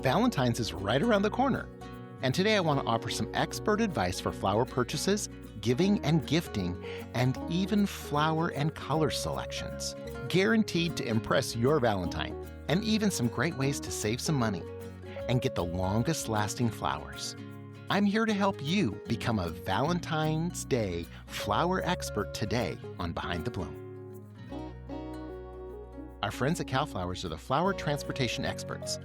Valentine's is right around the corner. And today I want to offer some expert advice for flower purchases, giving and gifting, and even flower and color selections. Guaranteed to impress your Valentine, and even some great ways to save some money and get the longest lasting flowers. I'm here to help you become a Valentine's Day flower expert today on Behind the Bloom. Our friends at Cal Flowers are the flower transportation experts.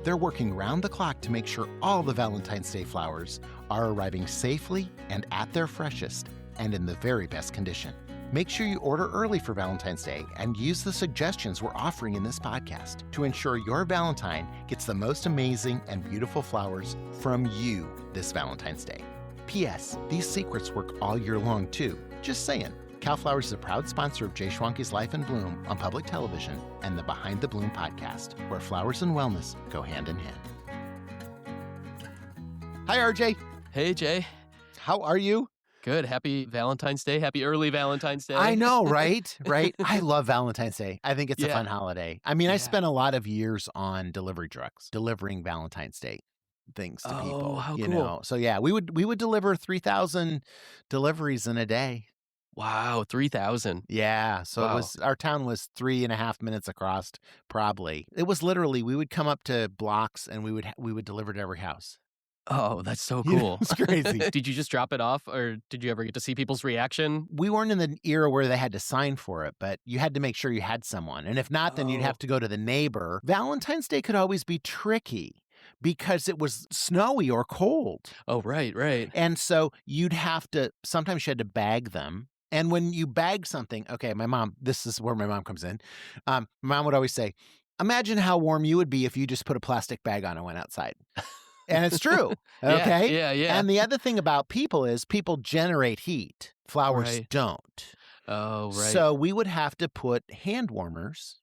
They're working round the clock to make sure all the Valentine's Day flowers are arriving safely and at their freshest and in the very best condition. Make sure you order early for Valentine's Day and use the suggestions we're offering in this podcast to ensure your Valentine gets the most amazing and beautiful flowers from you this Valentine's Day. P.S. These secrets work all year long, too. Just saying. Cal Flowers is a proud sponsor of Jay Schwanke's Life in Bloom on public television and the Behind the Bloom podcast, where flowers and wellness go hand in hand. Hi, RJ. Hey, Jay. How are you? Good. Happy Valentine's Day. Happy early Valentine's Day. I know, right? Right? I love Valentine's Day. I think it's a fun holiday. I mean, I spent a lot of years on delivery trucks, delivering Valentine's Day things to people. How you cool. know? So yeah, we would deliver 3,000 deliveries in a day. Wow, 3,000. Yeah. So Wow. our town was 3.5 minutes across, probably. It was literally, we would come up to blocks and we would deliver to every house. Oh, that's so You know, cool. it's crazy. Did you just drop it off, or did you ever get to see people's reaction? We weren't in the era where they had to sign for it, but you had to make sure you had someone. And if not, then you'd have to go to the neighbor. Valentine's Day could always be tricky because it was snowy or cold. Oh, right, right. And so sometimes you had to bag them. And when you bag something, okay, this is where my mom comes in. My mom would always say, imagine how warm you would be if you just put a plastic bag on and went outside. And it's true. Okay. Yeah. And the other thing about people is people generate heat. Flowers don't. Oh, right. So we would have to put hand warmers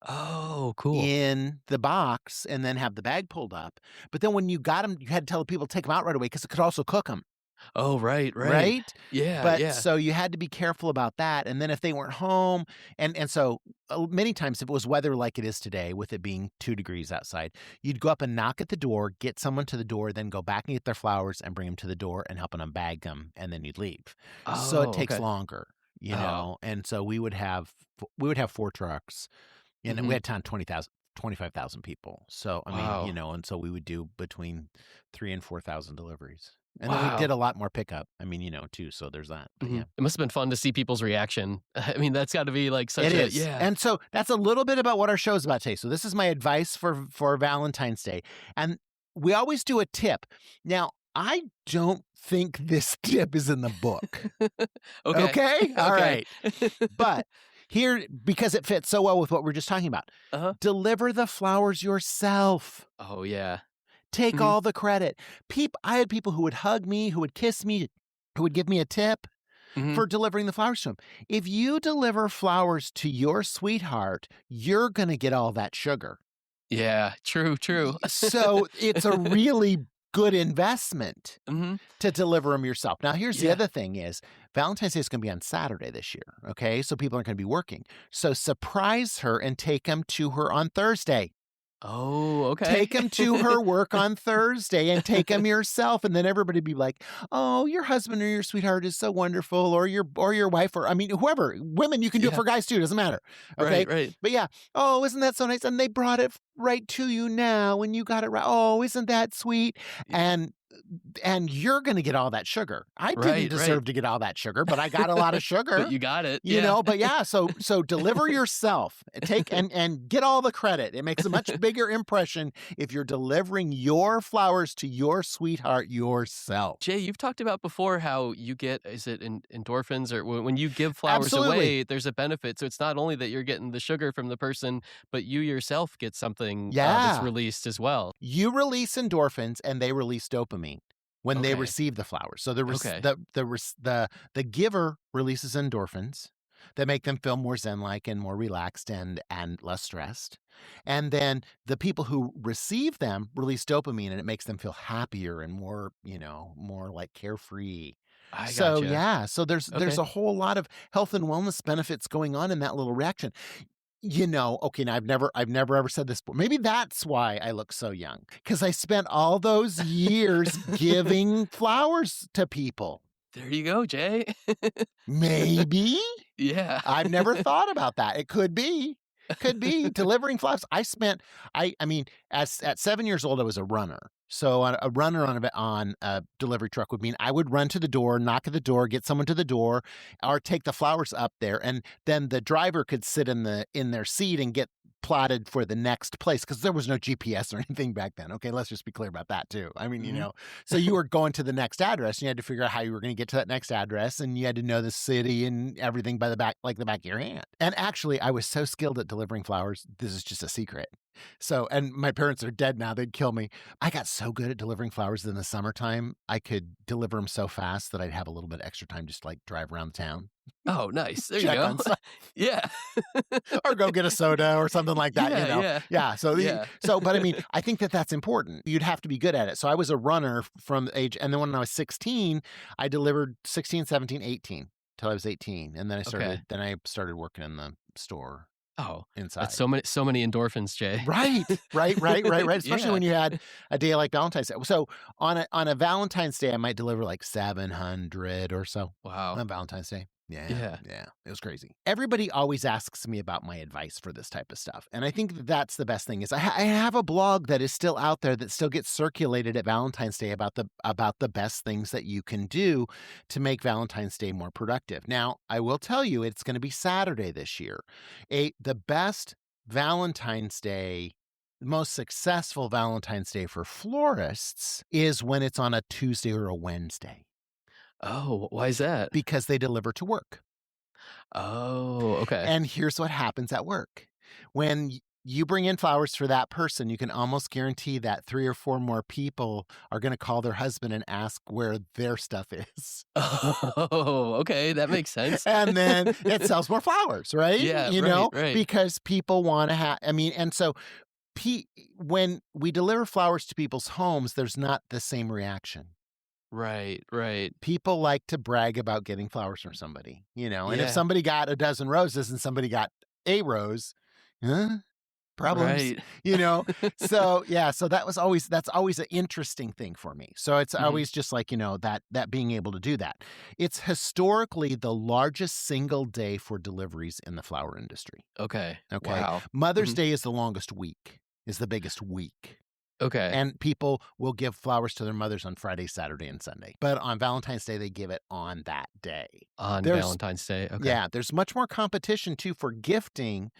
Oh, cool. in the box and then have the bag pulled up. But then when you got them, you had to tell the people to take them out right away because it could also cook them. Oh, right. Right? Yeah, But so you had to be careful about that. And then if they weren't home, and so many times if it was weather like it is today, with it being 2 degrees outside, you'd go up and knock at the door, get someone to the door, then go back and get their flowers and bring them to the door and help them bag them, and then you'd leave. So it takes longer, you know. And so we would have 4 trucks, and we had 25,000 people. So I mean, you know, and so we would do between 3,000 and 4,000 deliveries. And then we did a lot more pickup. I mean, you know, too. So there's that. But yeah. It must have been fun to see people's reaction. I mean, that's got to be like such It is. Yeah. And so that's a little bit about what our show is about today. So this is my advice for Valentine's Day. And we always do a tip. Now, I don't think this tip is in the book. Okay? All right. But here, because it fits so well with what we're just talking about, deliver the flowers yourself. Oh, yeah. Take all the credit. I had people who would hug me, who would kiss me, who would give me a tip for delivering the flowers to them. If you deliver flowers to your sweetheart, you're going to get all that sugar. Yeah, true. So it's a really good investment to deliver them yourself. Now, here's the other thing is Valentine's Day is going to be on Saturday this year, okay? So people aren't going to be working. So surprise her and take them to her on Thursday. Oh, okay. Take them to her work on Thursday and take them yourself. And then everybody be like, oh, your husband or your sweetheart is so wonderful, or your wife, or I mean, whoever. Women, you can do it for guys too. It doesn't matter. Okay. Right. But yeah. Oh, isn't that so nice? And they brought it right to you now and you got it right. Oh, isn't that sweet? And you're going to get all that sugar. I didn't deserve to get all that sugar, but I got a lot of sugar. But you got it. You know, but yeah, so deliver yourself. Take and get all the credit. It makes a much bigger impression if you're delivering your flowers to your sweetheart yourself. Jay, you've talked about before how you get, is it endorphins, or when you give flowers away, there's a benefit. So it's not only that you're getting the sugar from the person, but you yourself get something that's released as well. You release endorphins and they release dopamine when they receive the flowers. So the giver releases endorphins that make them feel more zen-like and more relaxed and less stressed. And then the people who receive them release dopamine, and it makes them feel happier and more, more like carefree. So there's a whole lot of health and wellness benefits going on in that little reaction. Okay, now I've never ever said this before. Maybe that's why I look so young, because I spent all those years giving flowers to people. There you go, Jay. Maybe? Yeah. I've never thought about that. It could be. Could be delivering flowers. I mean, at 7 years old, I was a runner. So a runner on a delivery truck would mean I would run to the door, knock at the door, get someone to the door, or take the flowers up there, and then the driver could sit in their seat and get plotted for the next place, because there was no GPS or anything back then. Okay, let's just be clear about that too. I mean, so you were going to the next address, and you had to figure out how you were going to get to that next address, and you had to know the city and everything by the back, like the back of your hand. And actually, I was so skilled at delivering flowers. This is just a secret. So, and my parents are dead now. They'd kill me. I got so good at delivering flowers in the summertime. I could deliver them so fast that I'd have a little bit extra time just to, like, drive around town. Oh, nice. There you go. Yeah. Or go get a soda or something like that, Yeah. But I mean, I think that that's important. You'd have to be good at it. So I was a runner from the age, and then when I was 16, I delivered 16, 17, 18 till I was 18. And then I started working in the store. Oh, inside. That's so many endorphins, Jay. Right. Especially when you had a day like Valentine's Day. So on a Valentine's Day, I might deliver like 700 or so. Wow. On Valentine's Day. Yeah. It was crazy. Everybody always asks me about my advice for this type of stuff. And I think that's the best thing is I have a blog that is still out there that still gets circulated at Valentine's Day about the best things that you can do to make Valentine's Day more productive. Now, I will tell you, it's going to be Saturday this year. The best Valentine's Day, most successful Valentine's Day for florists is when it's on a Tuesday or a Wednesday. Oh, why is that? Because they deliver to work. Oh, okay. And here's what happens at work. When you bring in flowers for that person, you can almost guarantee that 3 or 4 more people are going to call their husband and ask where their stuff is. Oh, okay. That makes sense. And then it sells more flowers, right? Yeah, right. Because people want to have, and so when we deliver flowers to people's homes, there's not the same reaction. Right. People like to brag about getting flowers from somebody, and if somebody got a dozen roses and somebody got a rose, problems, right. So that's always an interesting thing for me. So it's always just like, that being able to do that. It's historically the largest single day for deliveries in the flower industry. Okay. Wow. Mother's Day is the longest week, is the biggest week. Okay. And people will give flowers to their mothers on Friday, Saturday, and Sunday. But on Valentine's Day, they give it on that day. Valentine's Day? Okay. Yeah, there's much more competition, too, for gifting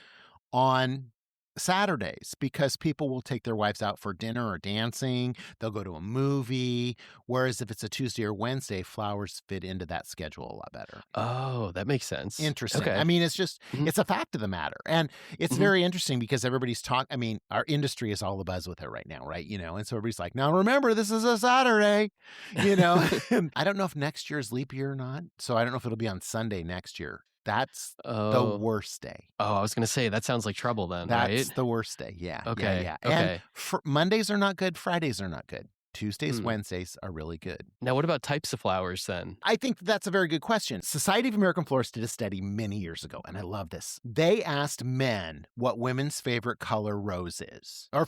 on Saturdays because people will take their wives out for dinner or dancing. They'll go to a movie. Whereas if it's a Tuesday or Wednesday, flowers fit into that schedule a lot better. Oh, that makes sense. Interesting. Okay. It's just, it's a fact of the matter. And it's very interesting because everybody's talking. Our industry is all abuzz with it right now, right? And so everybody's like, now remember, this is a Saturday, I don't know if next year is leap year or not. So I don't know if it'll be on Sunday next year. That's the worst day. Oh, I was going to say, that sounds like trouble then, right? That's the worst day, yeah. Okay. Yeah. Okay. And Mondays are not good, Fridays are not good. Tuesdays, Wednesdays are really good. Now, what about types of flowers then? I think that's a very good question. Society of American Florists did a study many years ago, and I love this. They asked men what women's favorite color rose is. Or I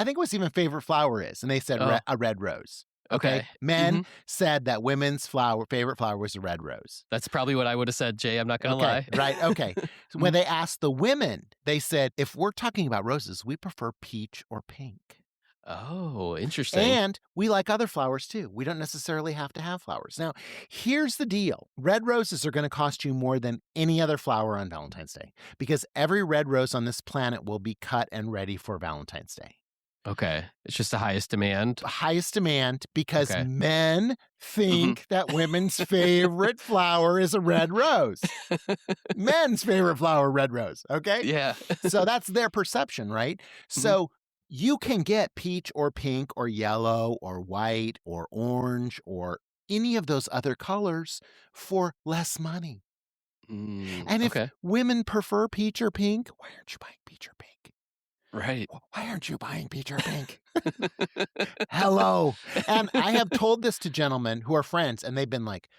think it was even favorite flower is. And they said a red rose. Okay. Men said that women's favorite flower was a red rose. That's probably what I would have said, Jay. I'm not going to lie. Right. Okay. So when they asked the women, they said, if we're talking about roses, we prefer peach or pink. Oh, interesting. And we like other flowers too. We don't necessarily have to have flowers. Now, here's the deal. Red roses are going to cost you more than any other flower on Valentine's Day because every red rose on this planet will be cut and ready for Valentine's Day. Okay. It's just the highest demand. Highest demand because men think that women's favorite flower is a red rose. Men's favorite flower, red rose. Okay? Yeah. So that's their perception, right? So you can get peach or pink or yellow or white or orange or any of those other colors for less money. And if women prefer peach or pink, why aren't you buying peach or pink? Right. Why aren't you buying peach or pink? Hello. And I have told this to gentlemen who are friends, and they've been like,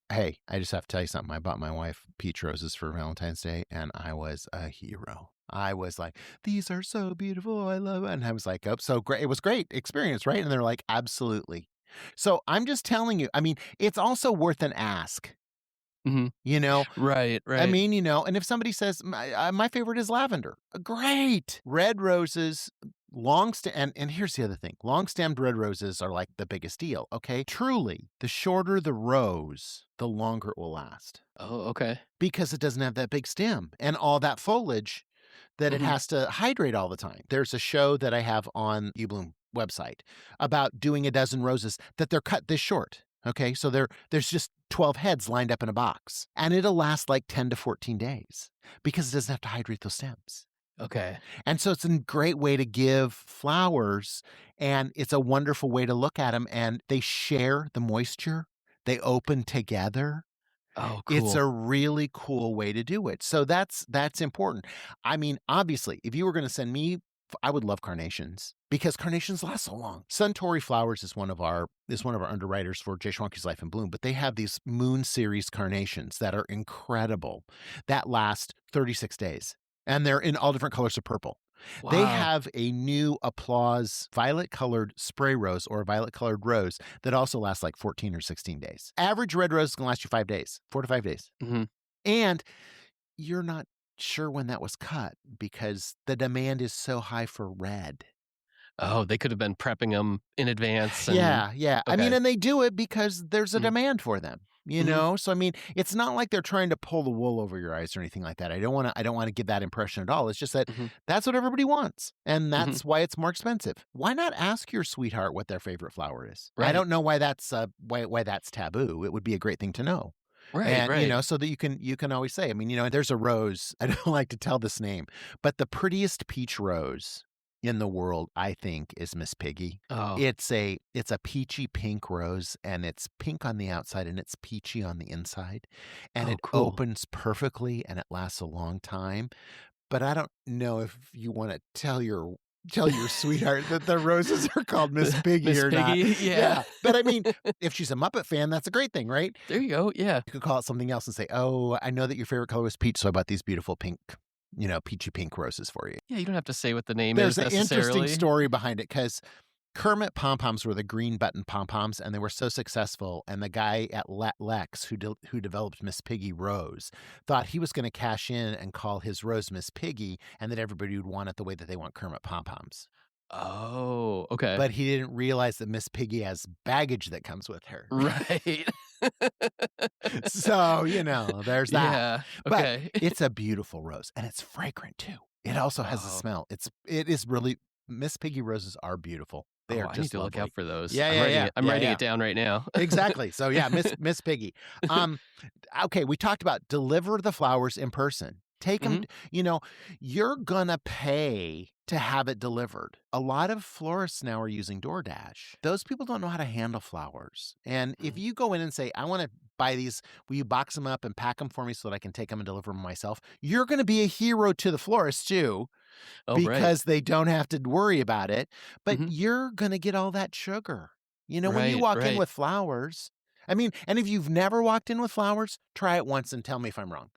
hey, I just have to tell you something. I bought my wife peach roses for Valentine's Day, and I was a hero. I was like, these are so beautiful. I love it. And I was like, oh, so great. It was great experience, right? And they're like, absolutely. So I'm just telling you, I mean, it's also worth an ask, Mhm. you know? Right, I right. mean, and if somebody says, my favorite is lavender, great. Red roses, and here's the other thing, long-stemmed red roses are like the biggest deal, okay? Truly, the shorter the rose, the longer it will last Oh, okay. because it doesn't have that big stem and all that foliage that it Mhm. has to hydrate all the time. There's a show that I have on uBloom website about doing a dozen roses that they're cut this short. Okay, so there's just 12 heads lined up in a box, and it'll last like 10 to 14 days because it doesn't have to hydrate those stems. Okay. And so it's a great way to give flowers, and it's a wonderful way to look at them, and they share the moisture. They open together. Oh, It's cool. a really cool way to do it. So that's important. I mean, obviously, if you were going to send me, I would love carnations because carnations last so long. Suntory Flowers is one of our underwriters for Jay Schwanke's Life in Bloom, but they have these Moon Series carnations that are incredible that last 36 days. And they're in all different colors of purple. They Wow. have a new Applause violet-colored spray rose or violet-colored rose that also lasts like 14 or 16 days. Average red rose is going to last you 5 days, 4 to 5 days. Mhm. And you're not sure when that was cut because the demand is so high for red. Oh, they could have been prepping them in advance and Yeah. I mean, okay. and they do it because there's a Mhm. demand for them, Mhm. So I mean, it's not like they're trying to pull the wool over your eyes or anything like that. I don't want to give that impression at all. It's just that Mhm. that's what everybody wants, and Mhm. that's why it's more expensive. Why not ask your sweetheart what their favorite flower is? I Right. don't know why that's why that's taboo. It would be a great thing to know. Right, And right. so that you can always say, I mean, there's a rose. I don't like to tell this name, but the prettiest peach rose in the world, I think, is Miss Piggy. Oh. It's a peachy pink rose, and it's pink on the outside and it's peachy on the inside, and Oh, it cool. opens perfectly and it lasts a long time. But I don't know if you want to tell your sweetheart that the roses are called Miss Piggy Miss or not. Piggy? Yeah. Yeah, but I mean, if she's a Muppet fan, that's a great thing, right? There you go, yeah. You could call it something else and say, "Oh, I know that your favorite color was peach, so I bought these beautiful pink, peachy pink roses for you." Yeah, you don't have to say what the name There's is an interesting necessarily. story behind it because Kermit pom-poms were the green button pom-poms, and they were so successful, and the guy at Lex who developed Miss Piggy Rose thought he was gonna cash in and call his rose Miss Piggy, and that everybody would want it the way that they want Kermit pom-poms. Oh, okay. But he didn't realize that Miss Piggy has baggage that comes with her. Right. So, there's that. Yeah, But okay. it's a beautiful rose, and it's fragrant too. It also has a Oh. smell. It is really Miss Piggy roses are beautiful. They Oh, are I need just to look out lovely. for those. Yeah, I'm yeah, writing yeah. it I'm Yeah, writing yeah. it down right now. Exactly. So, yeah, Miss Piggy. Um, okay, we talked about deliver the flowers in person. Take them. Mhm. You're gonna pay to have it delivered. A lot of florists now are using DoorDash. Those people don't know how to handle flowers. And if Mhm. you go in and say, I want to buy these, will you box them up and pack them for me so that I can take them and deliver them myself? You're going to be a hero to the florist too, Oh, right. because they don't have to worry about it. But Mhm. you're going to get all that sugar. When you Right, walk in right. with flowers, I mean, and if you've never walked in with flowers, try it once and tell me if I'm wrong.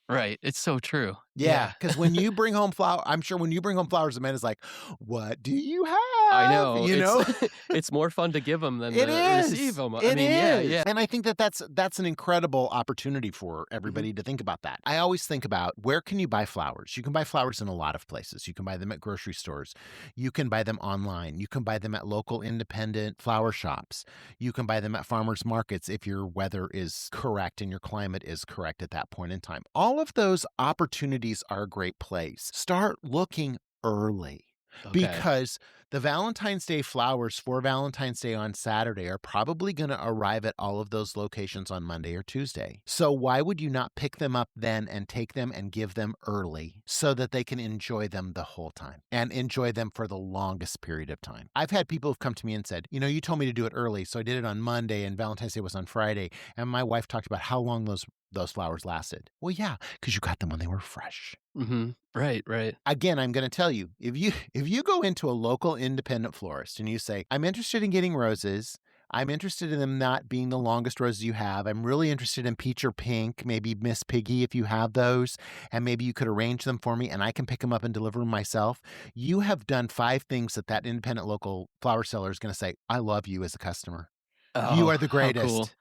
Right, it's so true. Yeah, Yeah. because when you bring home I'm sure when you bring home flowers, the man is like, "What do you I have?" know, it's it's more fun to give them than It to receive is. them. I It mean, yeah, is. yeah. And I think that that's an incredible opportunity for Mhm. everybody to think about that. I always think about where can you buy flowers? You can buy flowers in a lot of places. You can buy them at grocery stores. You can buy them online. You can buy them at local independent flower shops. You can buy them at farmers markets if your weather is correct and your climate is correct at that point in time. All of those opportunities are a great place. Start looking early. Okay. Because the Valentine's Day flowers for Valentine's Day on Saturday are probably going to arrive at all of those locations on Monday or Tuesday. So why would you not pick them up then and take them and give them early so that they can enjoy them the whole time and enjoy them for the longest period of time? I've had people who've come to me and said, you told me to do it early, so I did it on Monday and Valentine's Day was on Friday. And my wife talked about how long those flowers lasted. Well, yeah, because you got them when they were fresh. Mhm. Right, right. Again, I'm going to tell you, if you go into a local independent florist and you say, I'm interested in getting roses, I'm interested in them not being the longest roses you have. I'm really interested in peach or pink, maybe Miss Piggy if you have those, and maybe you could arrange them for me and I can pick them up and deliver them myself. You have done 5 things that independent local flower seller is going to say, I love you as a customer. You Oh, are the how cool. greatest.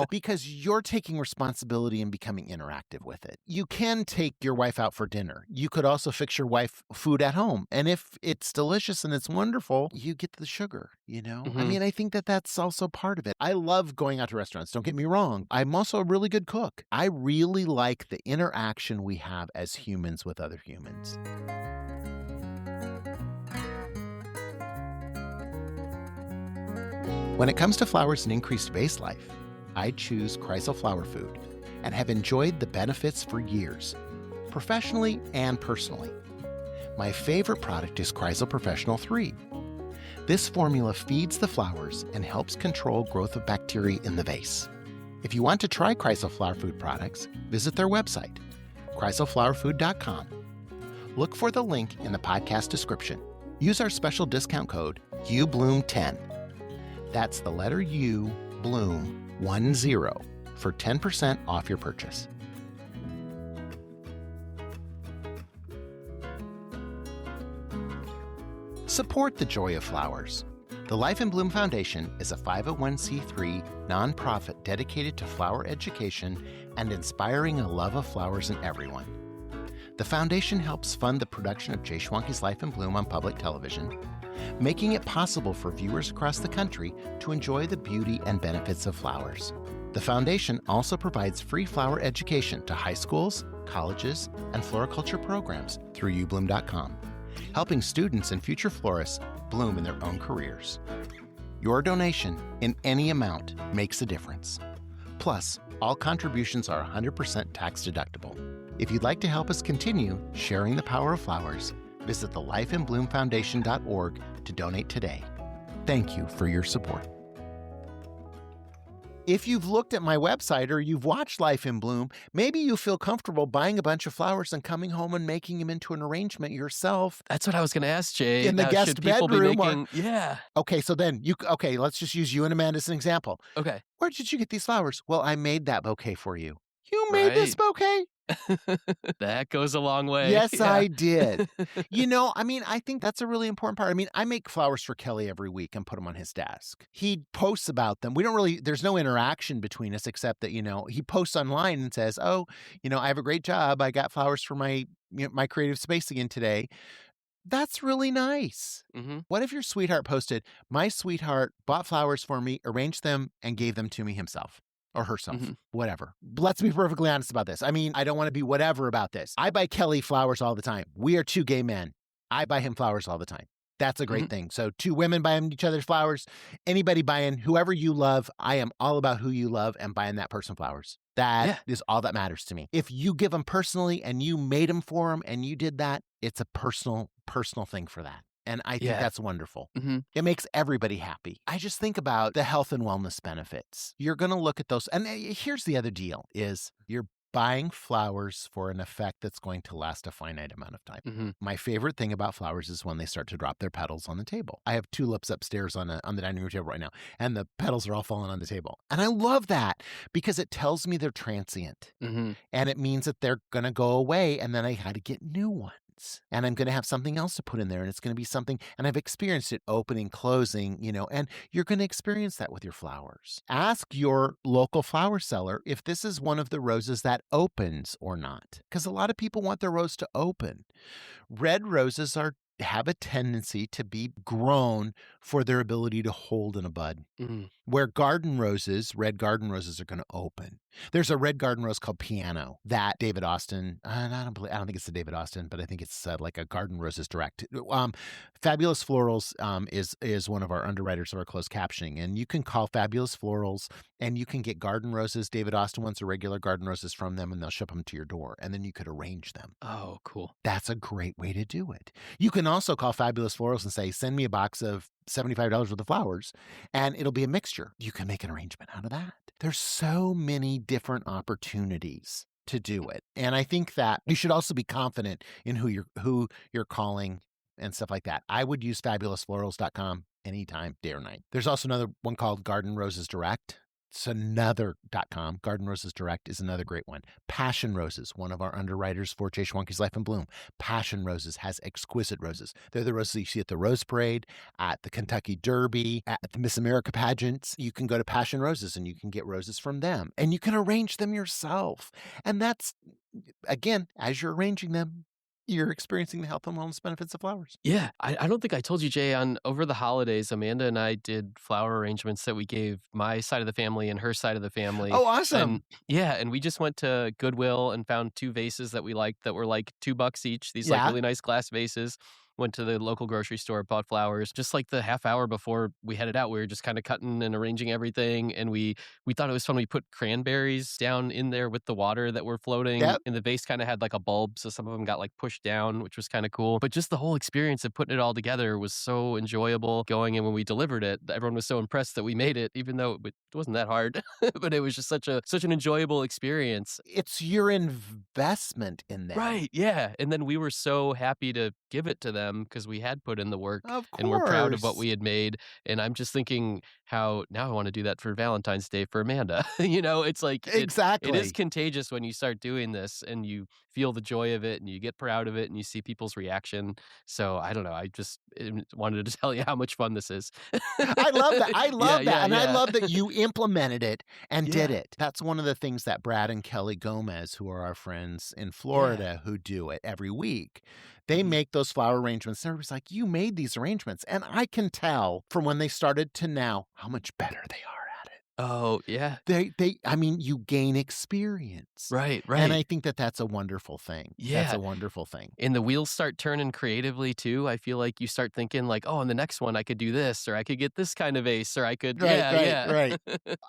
Because you're taking responsibility and becoming interactive with it. You can take your wife out for dinner. You could also fix your wife food at home. And if it's delicious and it's wonderful, you get the sugar, I think that's also part of it. I love going out to restaurants. Don't get me wrong. I'm also a really good cook. I really like the interaction we have as humans with other humans. When it comes to flowers and increased vase life, I choose Chrysal Flower Food and have enjoyed the benefits for years, professionally and personally. My favorite product is Chrysal Professional 3. This formula feeds the flowers and helps control growth of bacteria in the vase. If you want to try Chrysal Flower Food products, visit their website, chrysalflowerfood.com. Look for the link in the podcast description. Use our special discount code uBloom10. That's the letter U, Bloom, 10, for 10% off your purchase. Support the joy of flowers. The Life in Bloom Foundation is a 501c3 nonprofit dedicated to flower education and inspiring a love of flowers in everyone. The foundation helps fund the production of Jay Schwanke's Life in Bloom on public television, making it possible for viewers across the country to enjoy the beauty and benefits of flowers. The foundation also provides free flower education to high schools, colleges, and floriculture programs through uBloom.com, helping students and future florists bloom in their own careers. Your donation in any amount makes a difference. Plus, all contributions are 100% tax deductible. If you'd like to help us continue sharing the power of flowers, visit the lifeinbloomfoundation.org to donate today. Thank you for your support. If you've looked at my website or you've watched Life in Bloom, maybe you feel comfortable buying a bunch of flowers and coming home and making them into an arrangement yourself. That's what I was going to ask, Jay. In the guest bedroom. Yeah. Okay, so then let's just use you and Amanda as an example. Okay. Where did you get these flowers? Well, I made that bouquet for you. You made this bouquet? That goes a long way. Yes, yeah. I did. I think that's a really important part. I make flowers for Kelly every week and put them on his desk. He posts about them. There's no interaction between us except that, he posts online and says, I have a great job. I got flowers for my creative space again today. That's really nice. Mm-hmm. What if your sweetheart posted, my sweetheart bought flowers for me, arranged them, and gave them to me himself? Or herself, whatever. Let's be perfectly honest about this. I don't want to be whatever about this. I buy Kelly flowers all the time. We are 2 gay men. I buy him flowers all the time. That's a great thing. So 2 women buying each other flowers. Anybody buying whoever you love, I am all about who you love and buying that person flowers. That is all that matters to me. If you give them personally and you made them for them and you did that, it's a personal thing for that. And I think that's wonderful. Mm-hmm. It makes everybody happy. I just think about the health and wellness benefits. You're going to look at those. And here's the other deal is you're buying flowers for an effect that's going to last a finite amount of time. Mm-hmm. My favorite thing about flowers is when they start to drop their petals on the table. I have tulips upstairs on the dining room table right now, and the petals are all falling on the table. And I love that because it tells me they're transient. Mm-hmm. And it means that they're going to go away, and then I got to get new ones. And I'm going to have something else to put in there, and it's going to be something, and I've experienced it opening, closing, and you're going to experience that with your flowers. Ask your local flower seller if this is one of the roses that opens or not, because a lot of people want their rose to open. Red roses have a tendency to be grown for their ability to hold in a bud. Mm-hmm. Where red garden roses are going to open. There's a red garden rose called Piano that David Austin, I don't think it's the David Austin, but I think it's like a Garden Roses Direct. Fabulous Florals is one of our underwriters of our closed captioning, and you can call Fabulous Florals and you can get garden roses. David Austin wants a regular garden roses from them, and they'll ship them to your door, and then you could arrange them. Oh, cool. That's a great way to do it. You can also call Fabulous Florals and say, send me a box of $75 worth of flowers, and it'll be a mixture. You can make an arrangement out of that. There's so many different opportunities to do it. And I think that you should also be confident in who you're calling and stuff like that. I would use fabulousflorals.com anytime, day or night. There's also another one called Garden Roses Direct. It's another.com. Garden Roses Direct is another great one. Passion Roses, one of our underwriters for Jay Schwanke's Life in Bloom. Passion Roses has exquisite roses. They're the roses you see at the Rose Parade, at the Kentucky Derby, at the Miss America pageants. You can go to Passion Roses and you can get roses from them. And you can arrange them yourself. And that's, again, as you're arranging them, you're experiencing the health and wellness benefits of flowers. Yeah. I don't think I told you, Jay, over the holidays, Amanda and I did flower arrangements that we gave my side of the family and her side of the family. Oh, awesome. And we just went to Goodwill and found 2 vases that we liked that were like $2 each. These like really nice glass vases. Went to the local grocery store, bought flowers. Just like the half hour before we headed out, we were just kind of cutting and arranging everything. And we thought it was fun. We put cranberries down in there with the water that were floating. Yep. And the vase kind of had like a bulb. So some of them got like pushed down, which was kind of cool. But just the whole experience of putting it all together was so enjoyable. Going in when we delivered it, everyone was so impressed that we made it, even though it wasn't that hard. But it was just such an enjoyable experience. It's your investment in that. Right. Yeah. And then we were so happy to give it to them because we had put in the work and we're proud of what we had made. And I'm just thinking how now I want to do that for Valentine's Day for Amanda. It's like exactly. It is contagious when you start doing this and you feel the joy of it and you get proud of it and you see people's reaction. So I don't know. I just wanted to tell you how much fun this is. I love that. I love that. And I love that you implemented it and did it. That's one of the things that Brad and Kelly Gomez, who are our friends in Florida, who do it every week, they make those flower arrangements. Everybody's like, you made these arrangements. And I can tell from when they started to now how much better they are at it. Oh, yeah. You gain experience. Right. And I think that's a wonderful thing. Yeah. That's a wonderful thing. And the wheels start turning creatively too. I feel like you start thinking like, oh, in the next one I could do this, or I could get this kind of vase, or I could, Right.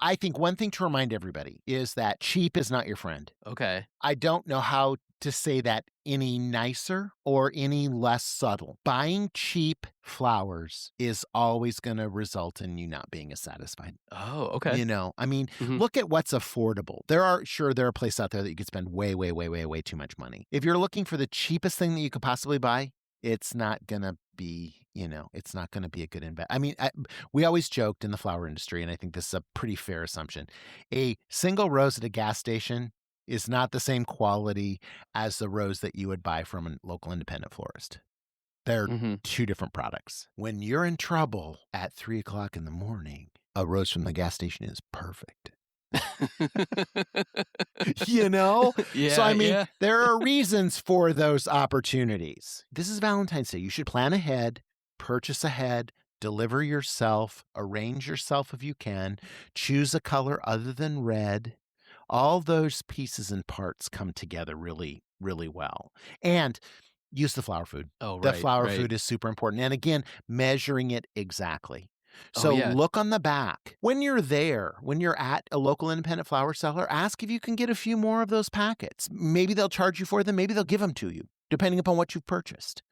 I think one thing to remind everybody is that cheap is not your friend. Okay. I don't know how to say that any nicer or any less subtle. Buying cheap flowers is always going to result in you not being as satisfied. Oh, okay. Look at what's affordable. There are places out there that you could spend way, way, way, way, way too much money. If you're looking for the cheapest thing that you could possibly buy, it's not going to be, it's not going to be a good investment. We always joked in the flower industry, and I think this is a pretty fair assumption. A single rose at a gas station is not the same quality as the rose that you would buy from a local independent florist. They're 2 different products. When you're in trouble at 3:00 in the morning, a rose from the gas station is perfect. Yeah, So, there are reasons for those opportunities. This is Valentine's Day. You should plan ahead, purchase ahead, deliver yourself, arrange yourself if you can, choose a color other than red. All those pieces and parts come together really, really well. And use the flower food. Oh, right. The flower food is super important. And again, measuring it exactly. So look on the back. When you're there, when you're at a local independent flower seller, ask if you can get a few more of those packets. Maybe they'll charge you for them. Maybe they'll give them to you, depending upon what you've purchased.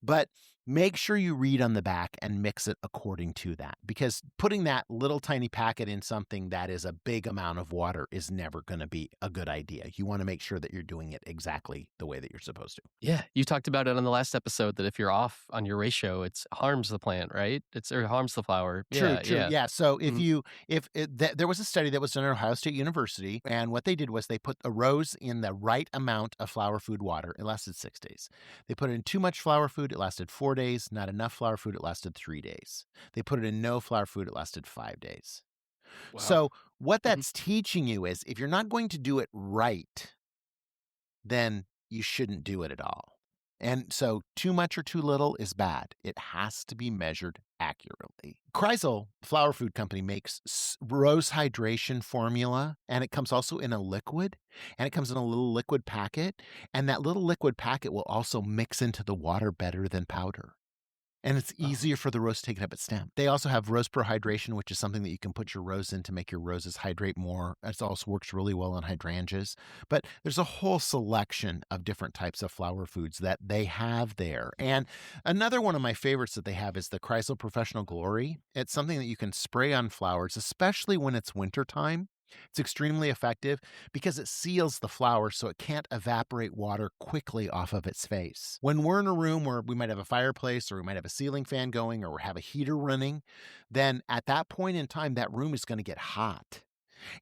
But make sure you read on the back and mix it according to that, because putting that little tiny packet in something that is a big amount of water is never going to be a good idea. You want to make sure that you're doing it exactly the way that you're supposed to. Yeah. You talked about it on the last episode that if you're off on your ratio, it harms the plant, right? It harms the flower. True. Yeah. So there was a study that was done at Ohio State University, and what they did was they put a rose in the right amount of flower food water. It lasted 6 days. They put in too much flower food. It lasted 4 days. Not enough flower food. It lasted 3 days. They put it in no flower food. It lasted 5 days. Wow. So what that's teaching you is if you're not going to do it right, then you shouldn't do it at all. And so too much or too little is bad. It has to be measured accurately. Kreisel Flower Food Company makes rose hydration formula, and it comes also in a liquid, and it comes in a little liquid packet, and that little liquid packet will also mix into the water better than powder. And it's easier for the rose to take it up its stem. They also have Rose Pro Hydration, which is something that you can put your rose in to make your roses hydrate more. It also works really well on hydrangeas. But there's a whole selection of different types of flower foods that they have there. And another one of my favorites that they have is the Kreisel Professional Glory. It's something that you can spray on flowers, especially when it's wintertime. It's extremely effective because it seals the flower so it can't evaporate water quickly off of its face. When we're in a room where we might have a fireplace or we might have a ceiling fan going or we have a heater running, then at that point in time, that room is going to get hot.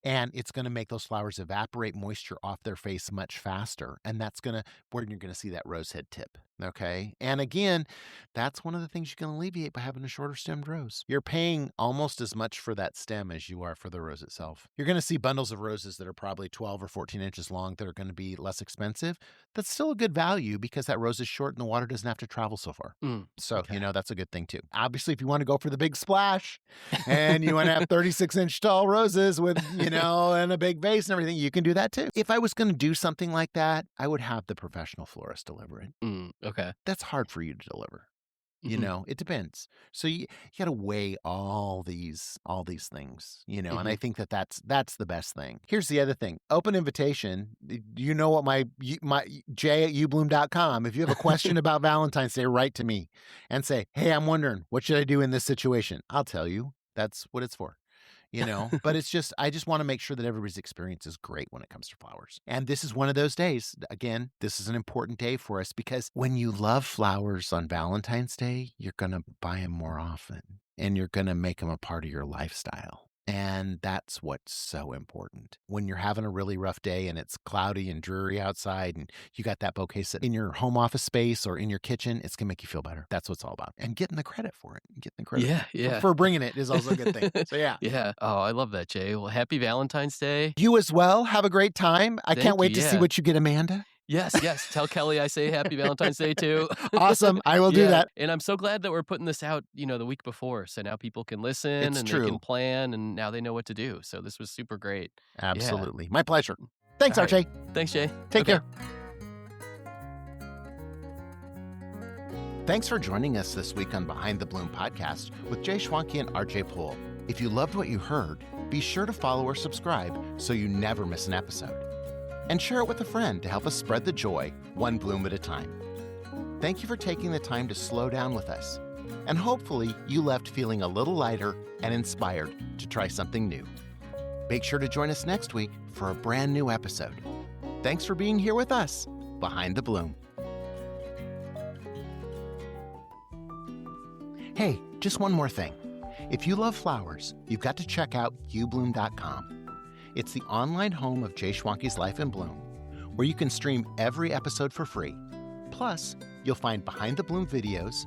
And it's going to make those flowers evaporate moisture off their face much faster. And that's where you're going to see that rosehead tip. Okay. And again, that's one of the things you can alleviate by having a shorter stemmed rose. You're paying almost as much for that stem as you are for the rose itself. You're going to see bundles of roses that are probably 12 or 14 inches long that are going to be less expensive. That's still a good value because that rose is short and the water doesn't have to travel so far. So, that's a good thing too. Obviously, if you want to go for the big splash and you want to have 36-inch tall roses with, and a big vase and everything, you can do that too. If I was going to do something like that, I would have the professional florist deliver it. Okay. That's hard for you to deliver. It depends. So you got to weigh all these things, and I think that's the best thing. Here's the other thing. Open invitation. You know what my Jay at uBloom.com. If you have a question about Valentine's Day, write to me and say, hey, I'm wondering, what should I do in this situation? I'll tell you. That's what it's for. But I just want to make sure that everybody's experience is great when it comes to flowers. And this is one of those days. Again, this is an important day for us because when you love flowers on Valentine's Day, you're going to buy them more often and you're going to make them a part of your lifestyle. And that's what's so important. When you're having a really rough day and it's cloudy and dreary outside and you got that bouquet sitting in your home office space or in your kitchen, it's going to make you feel better. That's what it's all about. And getting the credit for it. Getting the credit for bringing it is also a good thing. So yeah. Yeah. Oh, I love that, Jay. Well, happy Valentine's Day. You as well. Have a great time. I can't wait to see what you get, Amanda. Yes. Tell Kelly I say happy Valentine's Day too. Awesome. I will do that. And I'm so glad that we're putting this out, the week before. So now people can listen they can plan and now they know what to do. So this was super great. Absolutely. My pleasure. Thanks, RJ. Thanks, Jay. Take care. Thanks for joining us this week on Behind the Bloom podcast with Jay Schwanke and RJ Poole. If you loved what you heard, be sure to follow or subscribe so you never miss an episode. And share it with a friend to help us spread the joy, one bloom at a time. Thank you for taking the time to slow down with us. And hopefully you left feeling a little lighter and inspired to try something new. Make sure to join us next week for a brand new episode. Thanks for being here with us, Behind the Bloom. Hey, just one more thing. If you love flowers, you've got to check out uBloom.com. It's the online home of Jay Schwanke's Life in Bloom, where you can stream every episode for free. Plus, you'll find Behind the Bloom videos,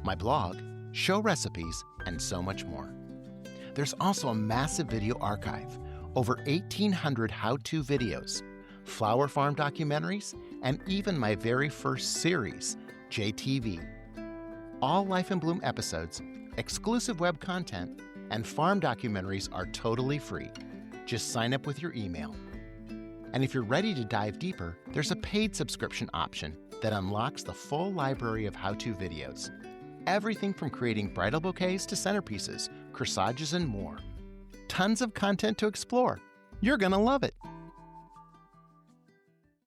my blog, show recipes, and so much more. There's also a massive video archive, over 1,800 how-to videos, flower farm documentaries, and even my very first series, JTV. All Life in Bloom episodes, exclusive web content, and farm documentaries are totally free. Just sign up with your email. And if you're ready to dive deeper, there's a paid subscription option that unlocks the full library of how-to videos. Everything from creating bridal bouquets to centerpieces, corsages, and more. Tons of content to explore. You're gonna love it.